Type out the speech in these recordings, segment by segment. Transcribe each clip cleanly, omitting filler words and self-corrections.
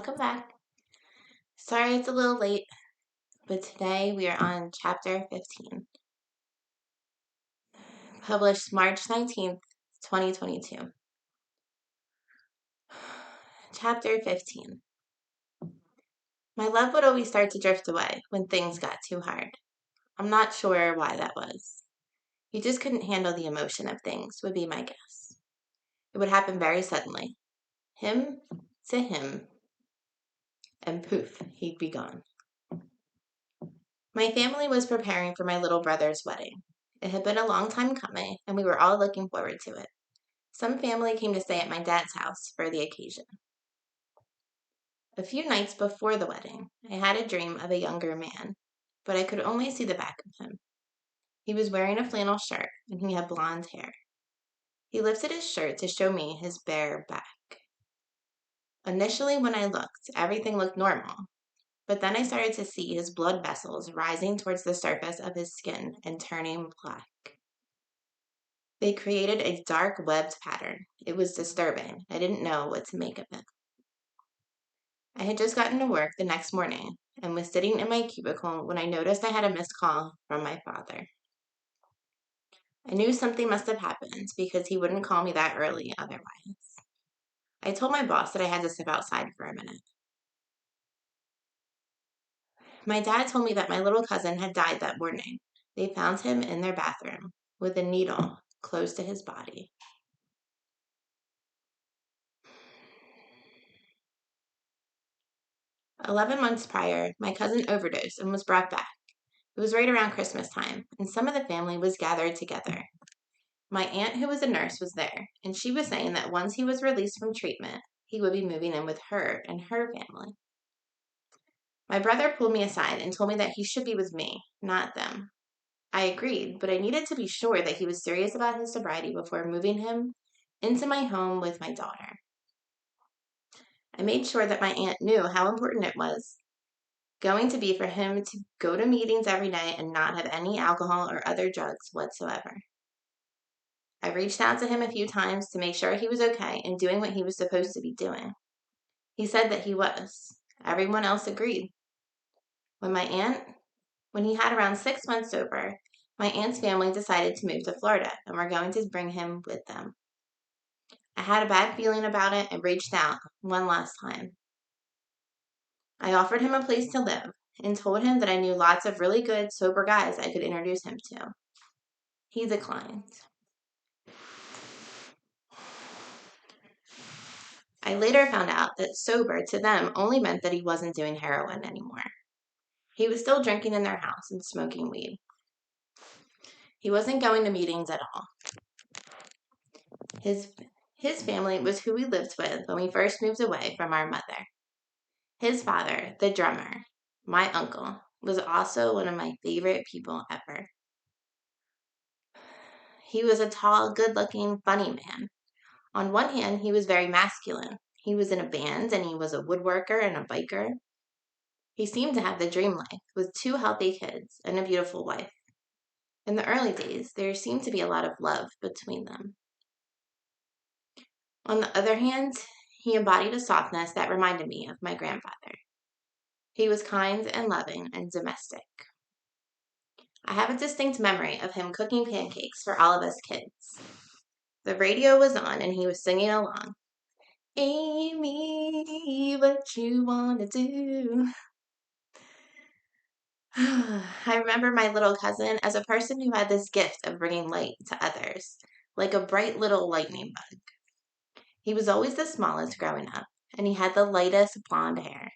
Welcome back. Sorry it's a little late, but today we are on chapter 15, published March 19th, 2022. Chapter 15. My love would always start to drift away when things got too hard. I'm not sure why that was. He just couldn't handle the emotion of things, would be my guess. It would happen very suddenly. Him to him, and poof, he'd be gone. My family was preparing for my little brother's wedding. It had been a long time coming, and we were all looking forward to it. Some family came to stay at my dad's house for the occasion. A few nights before the wedding, I had a dream of a younger man, but I could only see the back of him. He was wearing a flannel shirt, and he had blonde hair. He lifted his shirt to show me his bare back. Initially, when I looked, everything looked normal, but then I started to see his blood vessels rising towards the surface of his skin and turning black. They created a dark webbed pattern. It was disturbing. I didn't know what to make of it. I had just gotten to work the next morning and was sitting in my cubicle when I noticed I had a missed call from my father. I knew something must have happened because he wouldn't call me that early otherwise. I told my boss that I had to step outside for a minute. My dad told me that my little cousin had died that morning. They found him in their bathroom with a needle close to his body. "11 months prior, my cousin overdosed and was brought back. It was right around Christmas time, and some of the family was gathered together. My aunt, who was a nurse, was there, and she was saying that once he was released from treatment, he would be moving in with her and her family. My brother pulled me aside and told me that he should be with me, not them. I agreed, but I needed to be sure that he was serious about his sobriety before moving him into my home with my daughter. I made sure that my aunt knew how important it was going to be for him to go to meetings every day and not have any alcohol or other drugs whatsoever. I reached out to him a few times to make sure he was okay and doing what he was supposed to be doing. He said that he was. Everyone else agreed. When my aunt, when he had around 6 months sober, my aunt's family decided to move to Florida and were going to bring him with them. I had a bad feeling about it and reached out one last time. I offered him a place to live and told him that I knew lots of really good, sober guys I could introduce him to. He declined. I later found out that sober to them only meant that he wasn't doing heroin anymore. He was still drinking in their house and smoking weed. He wasn't going to meetings at all. His family was who we lived with when we first moved away from our mother. His father, the drummer, my uncle, was also one of my favorite people ever. He was a tall, good-looking, funny man. On one hand, he was very masculine. He was in a band and he was a woodworker and a biker. He seemed to have the dream life with 2 healthy kids and a beautiful wife. In the early days, there seemed to be a lot of love between them. On the other hand, he embodied a softness that reminded me of my grandfather. He was kind and loving and domestic. I have a distinct memory of him cooking pancakes for all of us kids. The radio was on and he was singing along. Amy, what you wanna do? I remember my little cousin as a person who had this gift of bringing light to others, like a bright little lightning bug. He was always the smallest growing up, and he had the lightest blonde hair.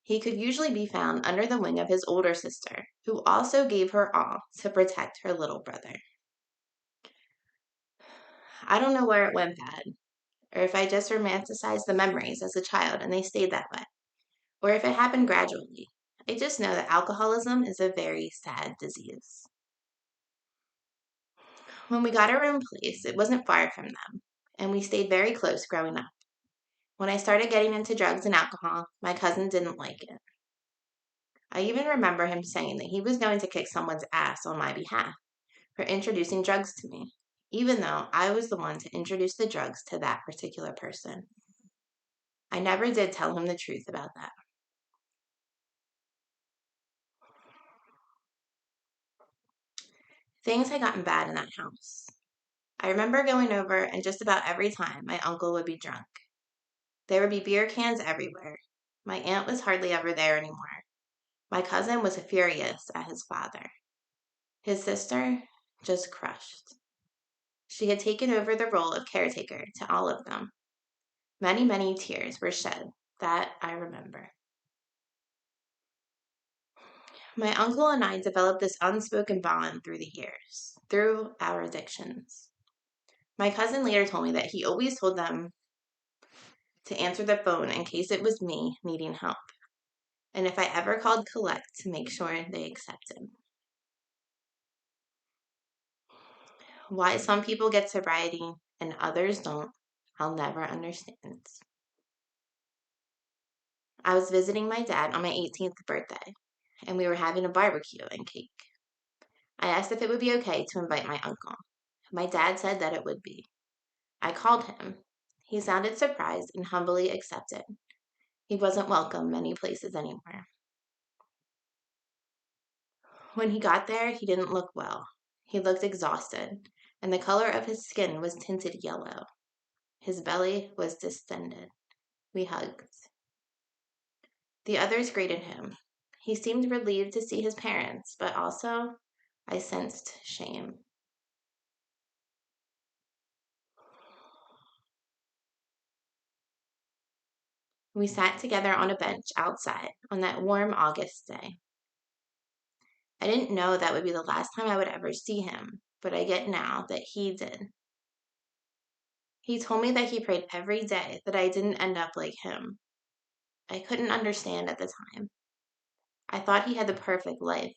He could usually be found under the wing of his older sister, who also gave her all to protect her little brother. I don't know where it went bad, or if I just romanticized the memories as a child and they stayed that way, or if it happened gradually. I just know that alcoholism is a very sad disease. When we got our own place, it wasn't far from them, and we stayed very close growing up. When I started getting into drugs and alcohol, my cousin didn't like it. I even remember him saying that he was going to kick someone's ass on my behalf for introducing drugs to me, even though I was the one to introduce the drugs to that particular person. I never did tell him the truth about that. Things had gotten bad in that house. I remember going over, and just about every time my uncle would be drunk. There would be beer cans everywhere. My aunt was hardly ever there anymore. My cousin was furious at his father. His sister just crushed. She had taken over the role of caretaker to all of them. Many, many tears were shed. That I remember. My uncle and I developed this unspoken bond through the years, through our addictions. My cousin later told me that he always told them to answer the phone in case it was me needing help, and if I ever called collect to make sure they accepted. Why some people get sobriety and others don't, I'll never understand. I was visiting my dad on my 18th birthday, and we were having a barbecue and cake. I asked if it would be okay to invite my uncle. My dad said that it would be. I called him. He sounded surprised and humbly accepted. He wasn't welcome many places anymore. When he got there, he didn't look well. He looked exhausted, and the color of his skin was tinted yellow. His belly was distended. We hugged. The others greeted him. He seemed relieved to see his parents, but also I sensed shame. We sat together on a bench outside on that warm August day. I didn't know that would be the last time I would ever see him, but I get now that he did. He told me that he prayed every day that I didn't end up like him. I couldn't understand at the time. I thought he had the perfect life.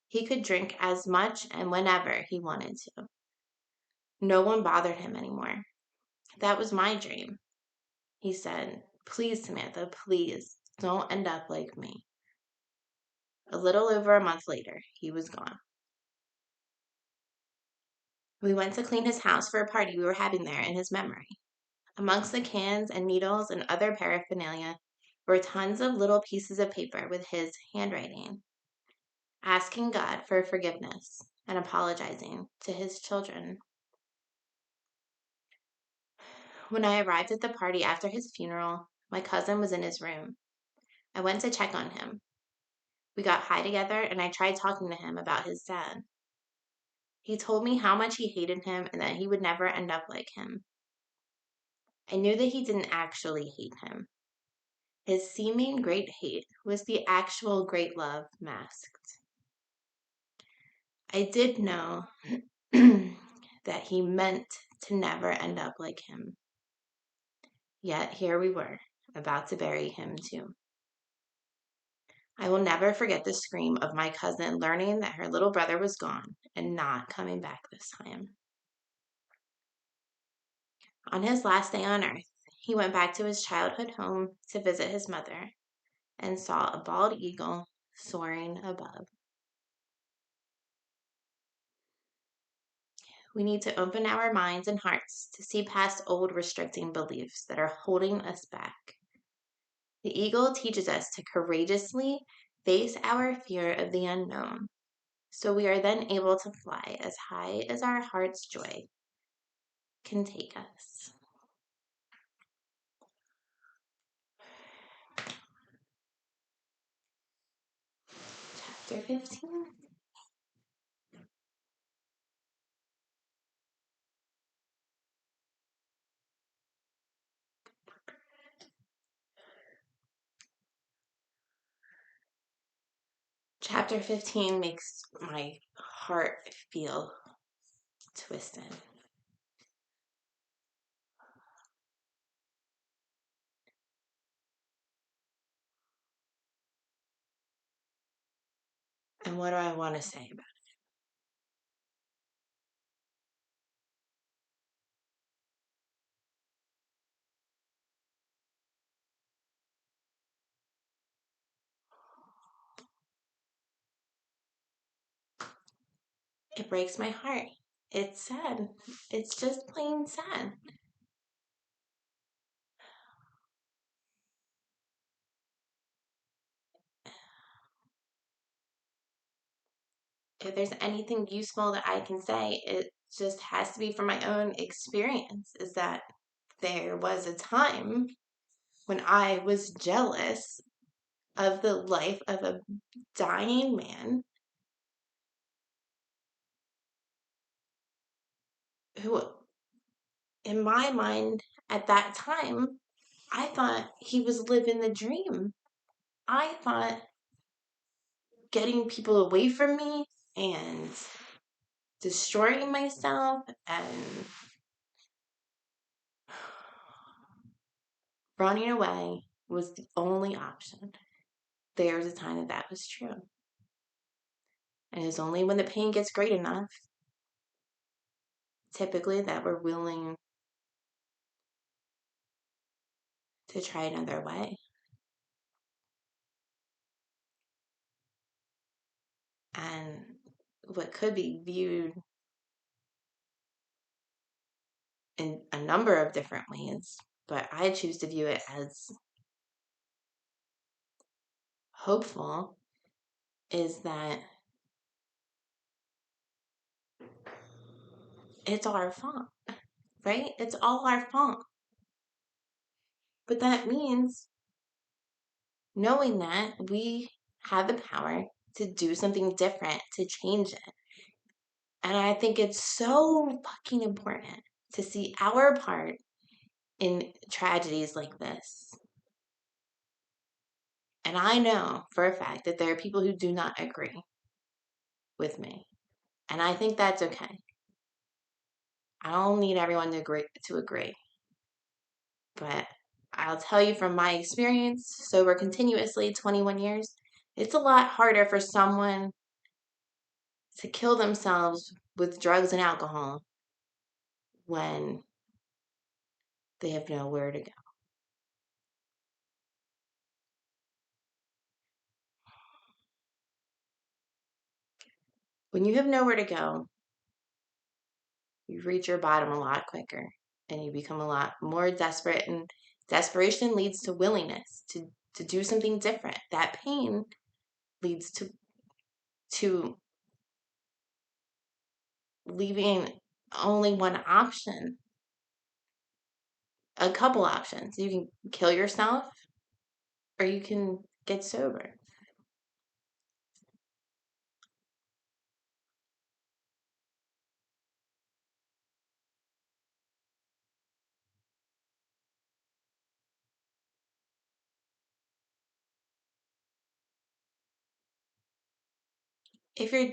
He could drink as much and whenever he wanted to. No one bothered him anymore. That was my dream. He said, "Please, Samantha, please, don't end up like me." A little over a month later, he was gone. We went to clean his house for a party we were having there in his memory. Amongst the cans and needles and other paraphernalia were tons of little pieces of paper with his handwriting, asking God for forgiveness and apologizing to his children. When I arrived at the party after his funeral, my cousin was in his room. I went to check on him. We got high together and I tried talking to him about his dad. He told me how much he hated him and that he would never end up like him. I knew that he didn't actually hate him. His seeming great hate was the actual great love masked. I did know that he meant to never end up like him. Yet here we were, about to bury him too. I will never forget the scream of my cousin learning that her little brother was gone and not coming back this time. On his last day on earth, he went back to his childhood home to visit his mother and saw a bald eagle soaring above. We need to open our minds and hearts to see past old restricting beliefs that are holding us back. The eagle teaches us to courageously face our fear of the unknown, so we are then able to fly as high as our heart's joy can take us. Chapter 15. Chapter 15 makes my heart feel twisted. And what do I want to say about it? It breaks my heart. It's sad. It's just plain sad. if there's anything useful that I can say, it just has to be from my own experience, is that there was a time when I was jealous of the life of a dying man who, in my mind, at that time, I thought he was living the dream. I thought getting people away from me and destroying myself and running away was the only option. There was a time that that was true. And it's only when the pain gets great enough, typically, that we're willing to try another way. And what could be viewed in a number of different ways, but I choose to view it as hopeful, is that it's our fault, right? It's all our fault. But that means knowing that we have the power to do something different, to change it. And I think it's so fucking important to see our part in tragedies like this. And I know for a fact that there are people who do not agree with me. And I think that's okay. I don't need everyone to agree. But I'll tell you from my experience, sober continuously 21 years, it's a lot harder for someone to kill themselves with drugs and alcohol when they have nowhere to go. When you have nowhere to go, you reach your bottom a lot quicker and you become a lot more desperate. And desperation leads to willingness to do something different. That pain leads to leaving only one option, a couple options. You can kill yourself or you can get sober. If you're,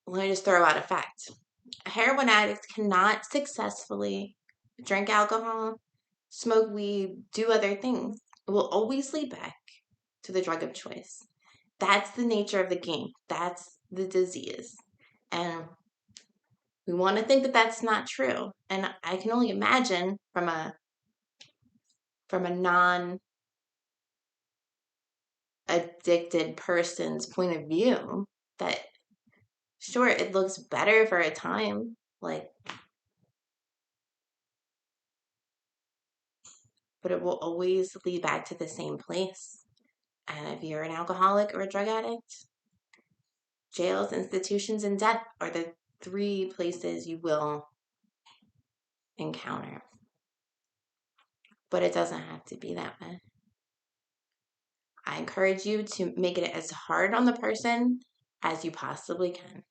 let me just throw out a fact. A heroin addict cannot successfully drink alcohol, smoke weed, do other things. It will always lead back to the drug of choice. That's the nature of the game. That's the disease. And we want to think that that's not true. And I can only imagine from a non addicted person's point of view that sure, it looks better for a time, like, but it will always lead back to the same place. And if you're an alcoholic or a drug addict, jails, institutions, and death are the three places you will encounter. But it doesn't have to be that way. I encourage you to make it as hard on the person as you possibly can.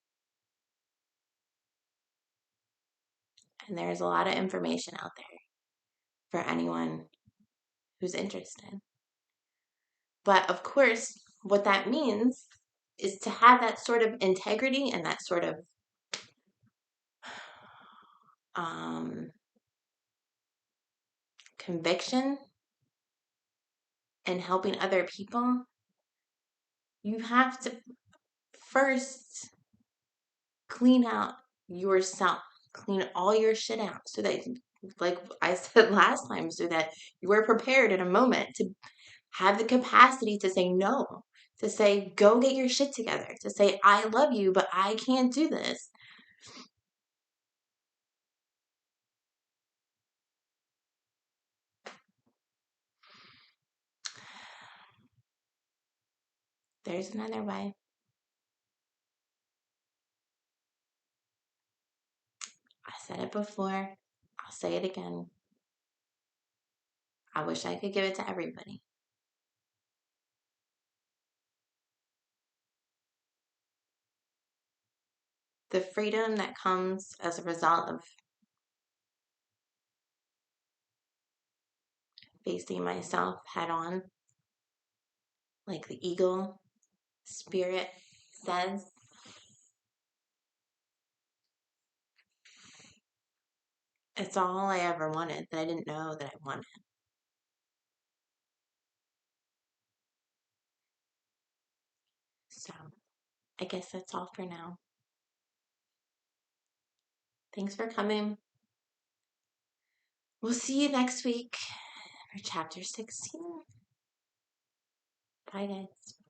And there's a lot of information out there for anyone who's interested. But of course, what that means is to have that sort of integrity and that sort of um, conviction in helping other people. You have to first clean out yourself, clean all your shit out so that, like I said last time, so that you are prepared in a moment to have the capacity to say no, to say, go get your shit together, to say, I love you, but I can't do this. There's another way. I said it before. I'll say it again. I wish I could give it to everybody. The freedom that comes as a result of facing myself head on, like the eagle spirit says. It's all I ever wanted that I didn't know that I wanted. So I guess that's all for now. Thanks for coming. We'll see you next week for chapter 16. Bye, guys.